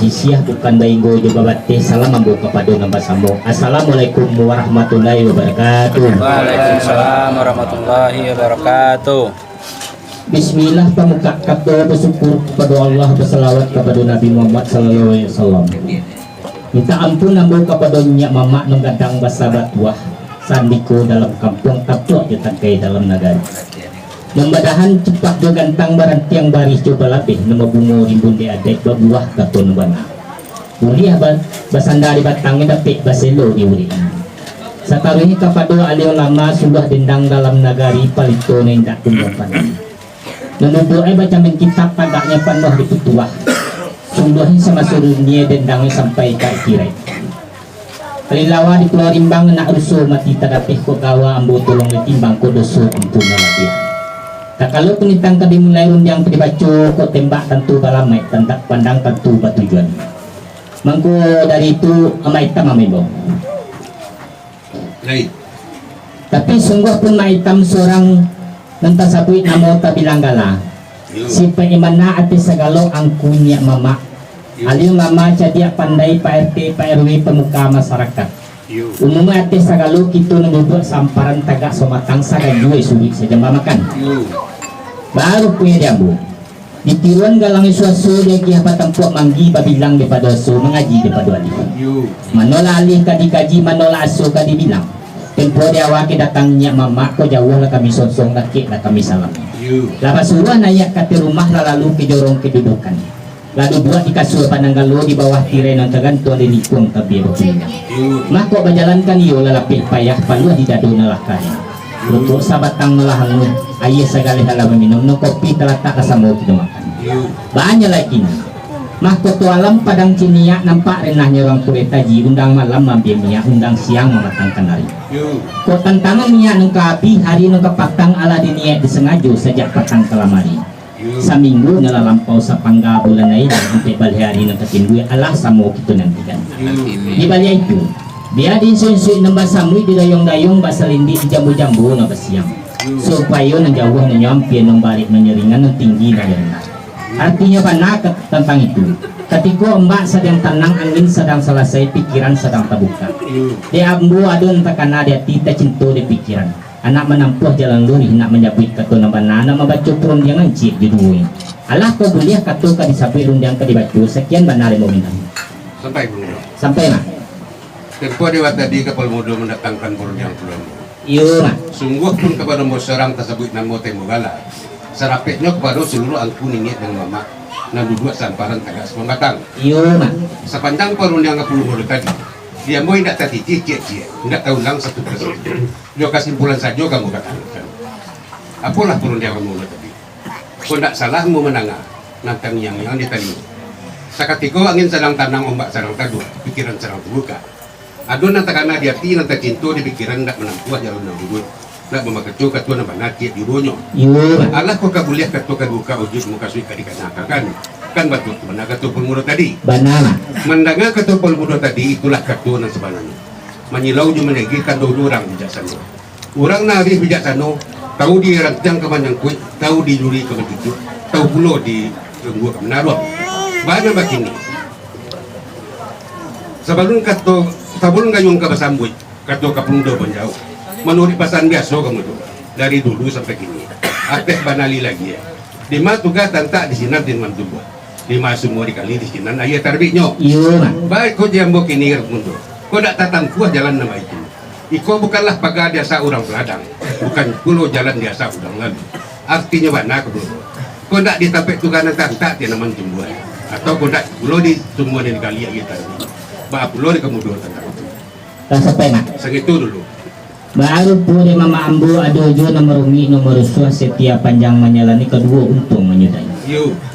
Isiah bukan bainggo juga batte salam ambo kepada nambah sambung. Assalamualaikum warahmatullahi wabarakatuh. Waalaikumsalam warahmatullahi wabarakatuh. Bismillah, pemuka kata bersyukur kepada Allah, berselawat kepada Nabi Muhammad sallallahu alaihi wasallam. Minta ampun ambo kepada nyak mama nang gadang basabat wah sandiko dalam kampung tapuk ditakai dalam negara. Membadahan cepat do gantang barang tiang baris coba lapih nama bunga rimbun di adek berbuah katun bana. Uliah basandari batangnya dapik baselo di uri. Sataruhi kepada alio lama sudah dendang dalam nagari palito na indak tumbuhan. Menuduh baca men kitab padaknya penuh di petuah. Sungguhnya sama suruhnya dendangnya sampai ke kirai. Kalilawa di Pulau Rimbang nak rusuh mati tadapih ko gawa ambo tolong ditimbang ko doso ampun lagi. Tak kalau penitang tadi mulai rundang dibaca kok tembak tentu balamai tentak pandang tentu batujuan. Mangko dari itu amaitam amibo. Tapi sungguh pun maitam seorang nanta sabui namo tabilang gala. Si peimana ati sagalo angkunya mama. Aliung lama jadi pandai Pak RT Pak RW pemuka masyarakat. Umumnya ati sagalo kita nunggu samparan tagak somatang saga jual sulit saja makan. Baru punya diambu di tiruan galang suasu dia kia patampuak manggi babilang daripada su mengaji daripada alih manola alih kadi manola asu kadi bilang tempo dia waki datangnya mama ko jauh lah kami sonsong lakik lah kami salam lepas suruh naik kati rumah lalu ke jorong kedudukan lalu buat di kasur pananggalo di bawah tirai non tergantung di likung tapi berpindah maka berjalankan iyo lalapih payah paluh di dadu nalakari untuk sabatang melahang ayah segala hal minum no kopi terletak kasamo kita makan banyak lagi mahkota alam padang cinia nampak renahnya orang kereta ji undang malam mampir minyak undang siang mematangkan hari kok tantangan minyak nungka api hari nungka patang ala diniat disengaja sejak patang kelamari saminggu nyala lampau sapangga bulan lain sampai balik hari nungka tinggu Allah samo kita nantikan di balik itu biar di sunsui nambah samui di dayung-dayung bahasa lindi di jambu-jambu nambah siang supaya menjauh menyampi balik menyeringan tinggi dan rendah artinya mana tentang itu ketika mbak sedang tenang angin sedang selesai pikiran sedang terbuka dia ambu adun takana dia tita cinta di pikiran anak menampuh jalan lurih nak menyabit kata nambah nana membaca pun jangan cik diduin Allah kau boleh kata ka disabit rundang ka dibaca sekian benar mau minta sampai nak tempo dewa tadi kapal mudo mendatangkan burung pulang. Iyo mak. Sungguh pun kepada seorang tersebut namo temo gala. Serapetnya kepada seluruh angku ningit dan mama. Nan duduk samparan tagak sematang. Iyo mak. Sepanjang perun yang kapal mudo tadi. Dia mau tidak tadi cie, tidak tahu ulang satu persatu. Dia kesimpulan saja kamu katakan. Apalah perun yang kamu mudo tadi. Kau tidak salah mau menangah. Nantang yang ditanya. Sakatiko angin sedang tanang ombak sedang taduh. Pikiran sedang terbuka. Adun nanti karena dia nanti cinta di pikiran nak menampuah jalan yang duduk nak memakecu ketua nama nakit di bonyo Allah kau kabuliah ketua kebuka ujung muka suika dikanakan kan batu mana ketua pelmudo tadi banana mendengar ketua pelmudo tadi itulah ketua yang sebenarnya menyilau juga menegirkan dua orang bijaksana orang nabi bijaksana tahu di rancang kemanyang kuih tahu di juri kebetulan tahu pulau di tunggu kemenaruh banyak begini sebelum ketua sabun gayung ke basambut kata kapungdo penjauh menurut pasan biasa kamu tuh dari dulu sampai kini aktif banali lagi ya lima tugas tantak di sini nanti mantubuh lima semua dikali di sini ayat terbitnya iya baik kau jambu kini mundur kau tak tatang kuah jalan nama itu iko bukanlah pagar biasa orang peladang bukan pulau jalan biasa orang lalu artinya mana kau tak ditapik tugas tantak di nama tumbuh atau kau tak pulau di semua dikali ayat terbit bah pulau di kemudian tentang sampai mak segitu dulu baru pure mama ambu adojo nomor umi nomor suah setiap panjang menyalani kedua untung menyudai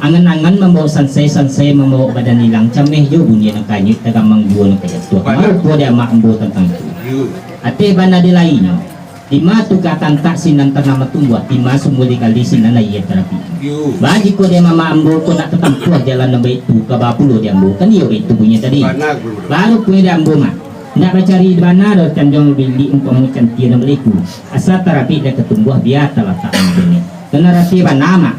angan-angan membawa sansai membawa badan hilang cameh jo bunyi nak kanyut tagamang jual nak jatuh baru pure mak ambu tentang itu ate bana di lainnya lima tukatan tak sinan ternama tumbuh lima semua dikali sinan ayat terapi bagi ko dia mama ambu ko nak tetampuh jalan nabai itu ke bapulo dia ambu kan iyo itu bunyi tadi baru pure dia ambu mak nak mencari di mana ada canjong bili untuk mengikan tiada meliku asal terapi dan ketumbuh biar telah tak ini kena rasi nama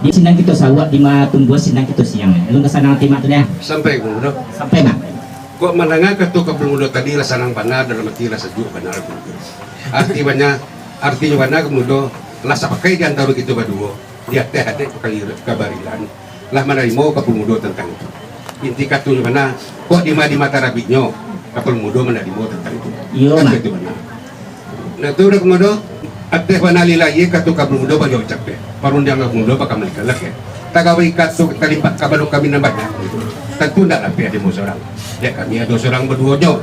Di sinang kita sawak di tumbuh sinang kita siang. Lu kesana nanti mak tu ya. Sampai kemudian Sampai mak. kok menengah ketua kemudian tadi lah sanang benar dalam arti lah sejuk benar. Artinya benar kemudian lah pakai di antara kita berdua. Dia teh ada pakai kabarilan. Lah menerima kemudian tentang itu. Inti katunya mana? Kok di mata rabinya kapal muda menerima tentang itu. Iya mak. Itu benar. Nah tu udah kemudian ada panali lagi katu kapal muda bagi ucap deh. Parundang kapal muda bakal melikalah ya. Tagawai katu kalipat kabalu kami nambahnya. Tentu tidak lebih ada seorang. Ya kami ada seorang berduanya.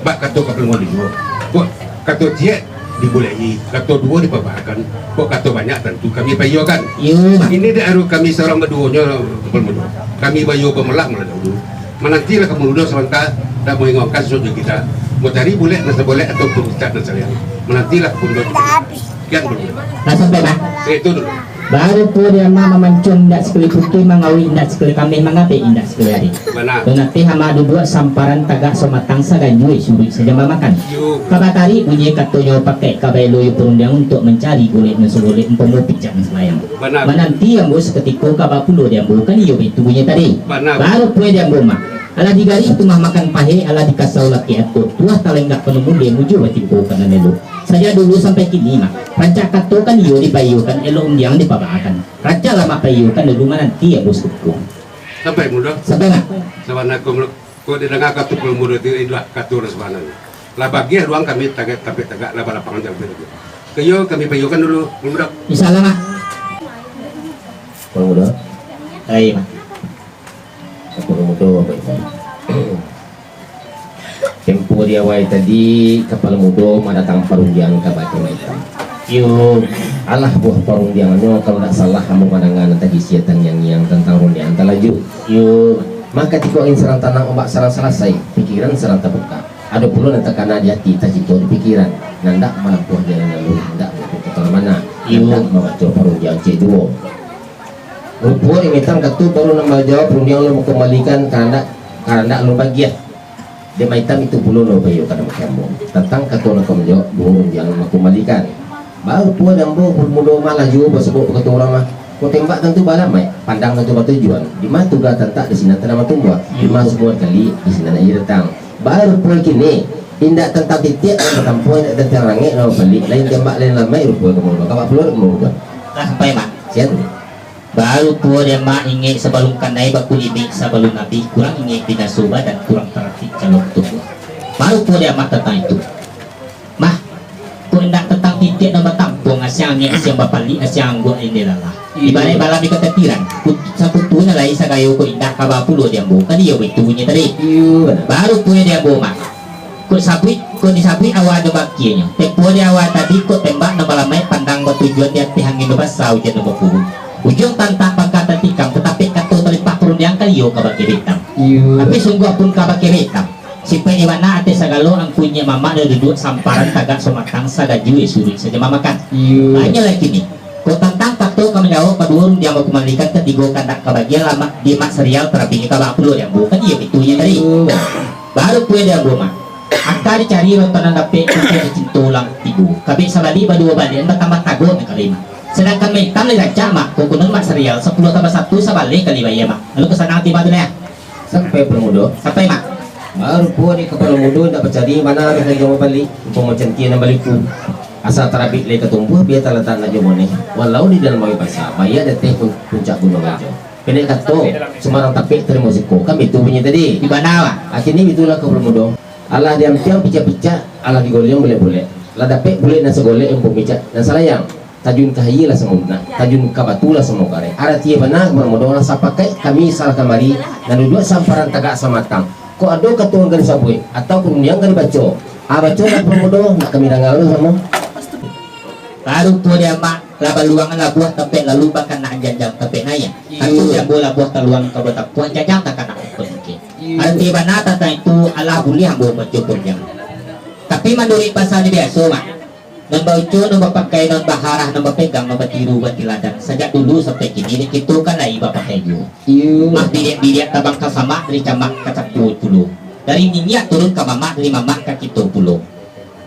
Bak katu kapal muda dua. Kok katu dia dibolehi, katu dua dipaparkan. Kok katu banyak tentu kami bayarkan. Iya mak. Ini dia kami seorang berduanya kapal muda. Kami bayar pemelah malah dulu. Menantilah kapal muda sementara dah mengingokkan sesuatu kita. Mau cari boleh, nasa boleh atau berucap dan sayang. Menantilah pun dulu. Yang dulu. Nah sampai mak. Saya itu dulu. Baru tu dia mamancung ndak sekali putih mangawi ndak sekali kami mangape ndak sekali hari. Benar. Tu nanti hama dua samparan tagak somatang saganjui suri saja makan. Yuk. Kabatari bunyi katonyo pakai kabelo yu perundang untuk mencari kulit nusulit empomo pijak selayang. Benar. Menanti yang bos ketika kabapulo dia bukan iyo itu bunyi tadi. Benar. Baru pue dia boma. Ala digari itu mah makan pahe ala dikasau laki atau tuah talenggak penemu dia muju batipu kana nelo. Saja dulu sampai kini mah rancak kato kan iyo dipayukan elo undiang dipabakan. Raja lama payukan dulu nanti ya bos kuku. Sampai muda. Sampai nggak? Sawana ko didengar katu pul muda itu ilah katu reswana. Lah bagi ruang kami tagak tapi tagak lah lapangan jauh begitu. Kayo kami payukan dulu muda. Insyaallah mah. Kalau muda, Hai mah. kalau muda apa itu? Tempo dia wai tadi kapal muda mendatang parundiang ke Batu Maitam. Yo. Alah buah parundiangannya kalau tak salah kamu pandangan tadi siatan yang tentang rundiang talaju. Yo. Maka ketika ingin serang tanang ombak serang selesai, pikiran serang terbuka. Ada pula nanti karena di hati tak di pikiran. Nandak malah buah jalan lalu, nandak ke mana? Nandak membaca parundiang C2. Rupanya imitang katu baru nama jawab rundiang lo mau kembalikan karena lo bagian. Dia maitam itu puluh lo bayu kada kamu. Tentang katu lo kamu jawab dua rundiang lo mau kembalikan. Baru pun dambo mudo malah juga sebut kata orang mah. Kau tembak tentu bala mai, pandang tentu tujuan. Di mana tugas tentak di sini tanah tumbuh. Di mana sebuah kali di sini nak datang. Baru pun kini indak tentang titik atau tampu indak tentang langit lo balik. Lain tembak lain lamai rupanya kamu. Kau perlu kamu. Sampai mak. Siap. Baru tua dia mak ingin sebelum kanai baku limik sebelum nabi kurang ingin binasuba dan kurang terhati calon tubuh. Baru tua dia mak tentang itu. Mah, kau hendak tentang titik nama tampung asyang ni asyang bapali asyang gua ini lah. Ibarat balam di ketetiran. Satu tu na lai sagayo kau hendak kabapulo dia bukan dia itu bunyi tadi. Baru tua dia mak. Kau sabit, kau disabit awal ada bakinya. Tempo dia awal tadi kau tembak nama lamai pandang bertujuan dia tihangin basau je nama pun. Ujung tantang pangkatan tikam tetapi kata terlipat perundiang kaliyo kabaki hitam. Tapi sungguh pun kabaki hitam. Sipai iwana ate sagalo ang punya mama na duduk samparan tagak sumatang sagaju isuri saja mamakan. Hanya lagi ni. Ko tantang pato kami jawab paduon dia mau kembalikan ketiga kandak kabagian lama di mak serial terapi kabapuluh yang bukan dia itunya tadi. Baru kue dia boma. Angka dicari rotonan dape kue cintulang tibu. Kabi sabali badua balian bertambah tago ng kalima. Sedangkan may tam na mak kukunon mak serial 10 tambah 1 sa balik kali mak. Lalu kesana tiba tu na. Sampai permudo. Sampai mak. Baru pun di kapal mudo nak bercari mana ada jawab balik. Upama cantik nak baliku. Asal terabit lagi ketumbuh biar terletak nak jawab ni. Walau di dalam bawah bahasa, bayar detik puncak gunung aja. Kena kata Semarang tapik terima siko. Kami itu punya tadi. Di mana wah? Akhirnya itulah kapal mudo. Allah diam-diam picak-picak, Allah digolong boleh-boleh. Lah dapet boleh nasa golek yang pemicak dan salayang. Tajun kahayi lah semua, tajun kabatu lah semua kare. Ada tiap benar bermodal sa pakai kami salah kamari dan dua samparan tagak samatang. Kok ada ketua garis sabui atau perundiang garis baco. Baco nak bermodal nak kami dangal sama. Baru tu dia mak laba luangan labuah tapi lalu bahkan nak jajang tapi naya. Aku dia bola buah taluang kau betak puan jajang tak nak pergi. Ada tiap benar tentang itu Allah boleh ambil macam perjang. Tapi menurut pasal dia biasa mak. Nombor itu, nombor pakai, nombor baharah, nombor pegang, nombor tiru, bati ladang. Sejak dulu sampai kini, kita kan lagi bapak kayu. Mak bidik-bidik tabang ke sama, dari camak ke 10 puluh. Dari minyak turun ke mamak, dari mamak ke kita puluh.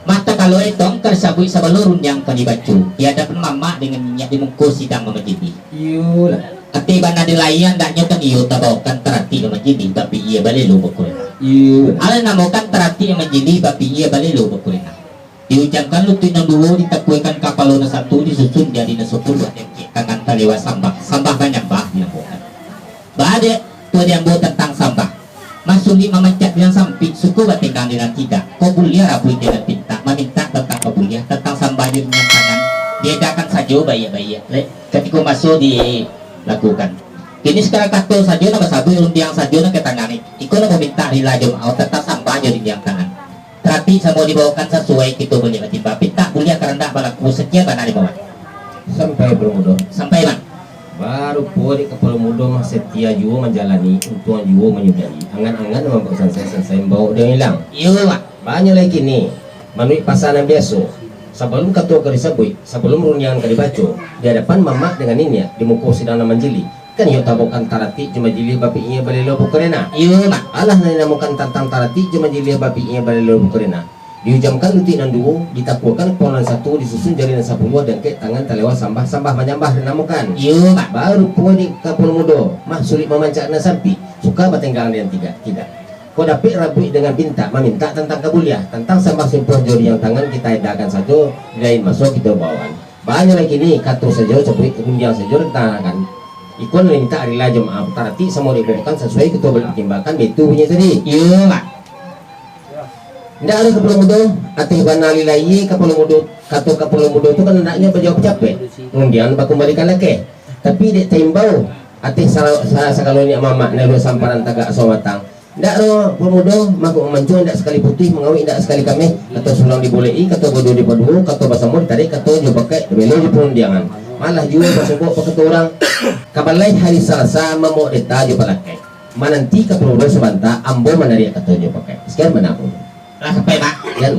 Mata kalau itong karsabui sa balurun yang kanibacu. Tiada pun mama dengan minyak dimungkus sidang memajidi. Yul. Ati ba na dilayan daknya kan iyo tabaw kan terati memajidi tapi iya balilo bakurina. Yul. Ala namo kan terati memajidi tapi iya balilo bakurina. Diucapkan lutu ng duwo ditakuikan kapalo na satu disusun jadi na 10 at kangan taliwa sambah. Sambah banyak bah dinamukan. Bade tu diambo tentang sambah. Masuli memencet yang samping suku batingkan dengan tidak kobulia rabu dengan pinta meminta tentang kobulia tentang sambadir tangan diedakan saja bayi-bayi ketika masuk dilakukan kini sekarang katul saja nama sabu undiang saja nak ketangani ikut nak meminta rilajum au tentang sambadir yang tangan terapi sama dibawakan sesuai kita boleh tiba pinta bulia karena balaku setia karena dibawa Sampai bermudo. sampai bang Baru pori kepala muda mah setia juga menjalani untuan juga menyudahi. Angan-angan membuat selesai bawa dia hilang. iya bang Banyak lagi nih. Menurut pasangan biasa. Sebelum ketua kerisabui, sebelum runyangan kadibaco, di hadapan mamak dengan ini di muka sidang nama jili. Kan yo tabokan tarati cuma jili babi iya balilo bukurena. iya bang Allah nanamukan tentang tarati cuma jili babi iya balilo bukurena. Diujamkan luti nan duo, ditakwakan polan satu disusun jari dan 10 dan ke tangan telewa sambah menyambah dinamukan. iya bang Baru puan di kapul mudo, mah sulit memancak na sampi, suka batenggang yang tidak. Kau dapat rabui dengan pinta, meminta tentang kabuliah, tentang sambah simpuan jari yang tangan kita edakan saja, lain masuk kita bawaan. Banyak lagi nih, katur saja, sebut undiang saja tangan. Ikon minta hari lajam tarati semua dibawakan sesuai ketua berpertimbangkan itu punya tadi. iya bang Tidak ada kapal mudo, atau banali lagi kapal mudo, kata kapal mudo itu kan hendaknya berjawab capek, kemudian baku kembalikan lagi. Tapi dia timbau, atau salah sekali mama nelo samparan tagak somatang. Tidak ada kapal mudo, maku memancu tidak sekali putih mengawin tidak sekali kami, atau sulang dibolehi, kata bodoh dipadu, kata basamu ditarik, kata juga pakai belo di perundiangan. Malah juga pasubuk pakai orang. Kabalai hari Selasa mau deta juga pakai. Mananti kapal mudo sebanta, ambo menarik kata juga pakai. Sekian menakut. lah sampai mak Yan.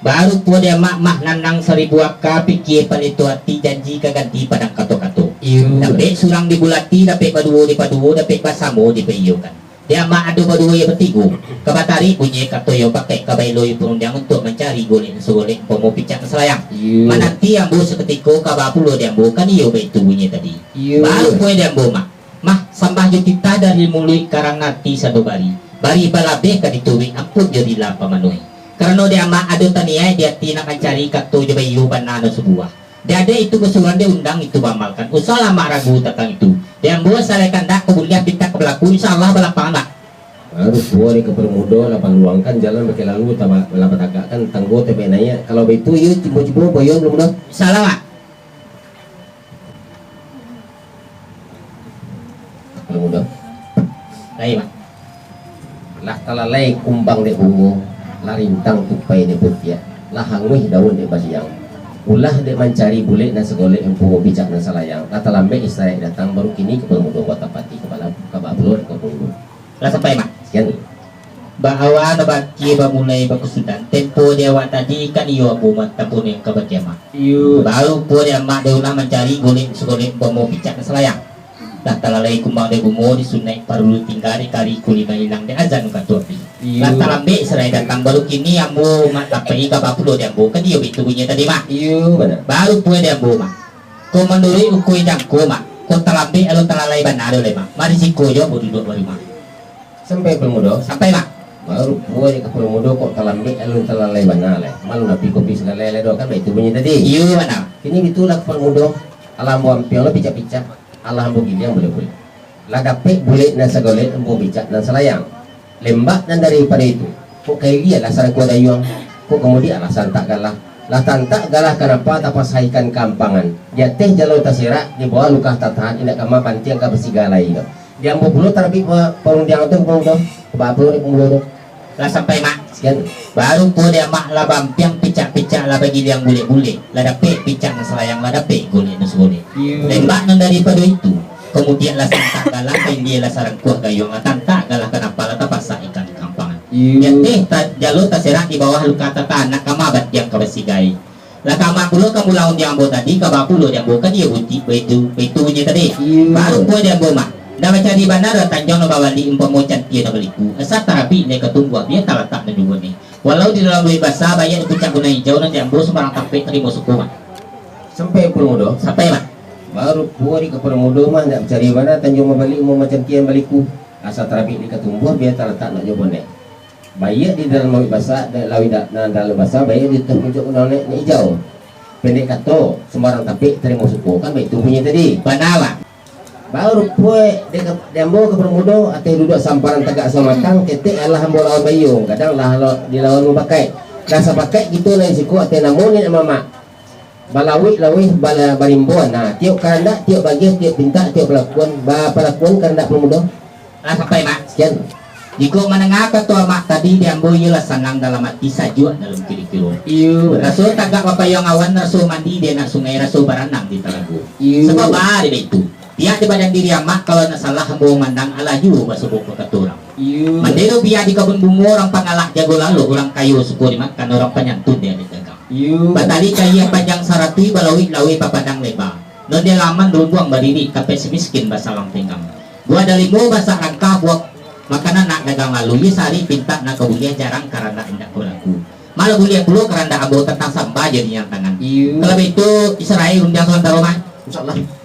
baru po dia mak nanang 1000 ka pikir palito ati janji kaganti padang kato-kato tapi surang dibulati tapi paduo tapi basamo di payukan dia mak adu paduo ya betigo kabatari bunyi katoyo pakai kabayloy perundang untuk mencari golek segolek pomo picak selayang mananti ambo seketiko kabapulo dia ambo kan iyo itu bunyi tadi baru po dia ambo mah sambah jutita dari mulai karang nati sadobari bari balabe ka dituwi ampun jadi lah pamanuhi karena dia ama ado taniai dia tina mencari kato jabayu banana sebuah dia ada itu kesuruhan dia undang itu bamalkan usah lama ragu tentang itu dia buat saya kandak kemudian pinta ke pelaku insyaallah balapangan lah Baru buat ke permudo lapan luangkan jalan pakai lalu tambah lapan tagakkan tanggo tapi nanya kalau itu yuk cibo-cibo boyon belum dah insyaallah mak permudo lain mak lah talalay kumbang de bungo larintang tupai de putia lah hangwih daun de basiang ulah de mencari bulik na segolek empungo bijak na salayang kata lambe Israel datang baru kini ke permudo watapati kepala kabablur ke bungo lah sampai mak sekian bahawa na baki ba mulai ba kusudan tempo dia wa tadi kan iyo abu matapun yang kabatiama baru po dia mak dia ulah mencari golek segolek pomo picak na selayang lah talalay kumbang de bungo disunai parulu tinggari kari kulima hilang de azan ka tuapi lah talambe serai datang baru kini ambo mat tapai ka bapulo de ambo kan dia itu bunyi tadi mak benar baru pue de ambo mak ko manduri ukui jangko mak ko talambe alon talalay banado le mak mari siko yo bodu do baru mak sampai permudo sampai mak baru buat ke permudo kok talambe alun talalay banale malu napi kopi segala do kan itu bunyi tadi iyo mana ini itulah permudo alam wampio lo picak-picak Allah bugil yang boleh lagape boleh dan segolek empu bijak dan selayang lembak dan daripada itu kok kayak dia alasan ku dayuang kok kemudian alasan tak galah lah tantak galah kenapa tapasaikan kampangan dia teh jalur tasira di bawah luka tatahan indak kama pantiang ka besigala itu dia mau bulu tapi perundiang itu mau dong kebablu di pembulu lah sampai mak sekian baru po dia mak lah bampiang picak-picak lah bagi yang bule-bule lah dapet picak na selayang lah dapet golek na segolek lembak nan daripada itu kemudian lah santak galah dia lah sarang kuah gayung lah tantak galah kenapa lah tapasa ikan kampangan yang teh jalur taserak di bawah luka tata anak kamabat yang kabasigai lah kama pulo kamu laun yang ambo tadi kabapulo yang ambo kan dia buti itu nya tadi baru po dia ambo mak dah macam di bandara tanjong no bawali umpamo cantik no baliku asa tarapi ne ketunggu dia tak letak na dua ni Walau di dalam luwi basa bayar di puncak gunung hijau nanti ambo sembarang tapik terima suku mak. Sampai Permudo. Sampai mak. Baru puari ke Permudo mah nak cari mana Tanjung Mabalik mau macam kian balikku. Asal terapi di ketumbuh biar terletak nak jauh bonek. Bayar di dalam lawi basah dan lawi dalam basah bayar di puncak gunung hijau. Pendek kata sembarang tapik terima suku kan baik tu punya tadi. Benar mak. Baru puai dembo ke Permudo atau duduk samparan tegak samatang ketik adalah hambo lawan bayung kadang lah di lawan pakai rasa pakai gitu lain siku atau namunin mama balawik bala barimbuan nah tiap karanda tiap bagian tiap pinta tiap pelakuan karanda Permudo Sampai mak. sekian. Jika menengah ketua mak tadi diambo ialah sanang dalam hati sajuan dalam kiri-kiri. Iyo Rasul tagak papayong awan rasul mandi dia nak sungai rasul baranang di Talagu. Iyo. Sebab ada itu. Dia di badan diri amak kalau nak salah hamba mandang alaju basubuk keturang. iyo Mandelo biar di kebun bunga orang pangalak jago lalu orang kayu suku dimakan orang penyantun dia ditegak. iyo Batali kaya panjang saratui balawik lawi papadang lebar. Non dia laman berbuang berdiri kape semiskin basalang pinggang. Gua ada limo basa rangka buat makanan nak dagang lalu ya sari pinta nak kebulian jarang karena indak kulaku. Malah bulian puluh karena abo tentang samba jadi yang tangan. iyo Kalau itu Israel undang soal rumah. insyaallah.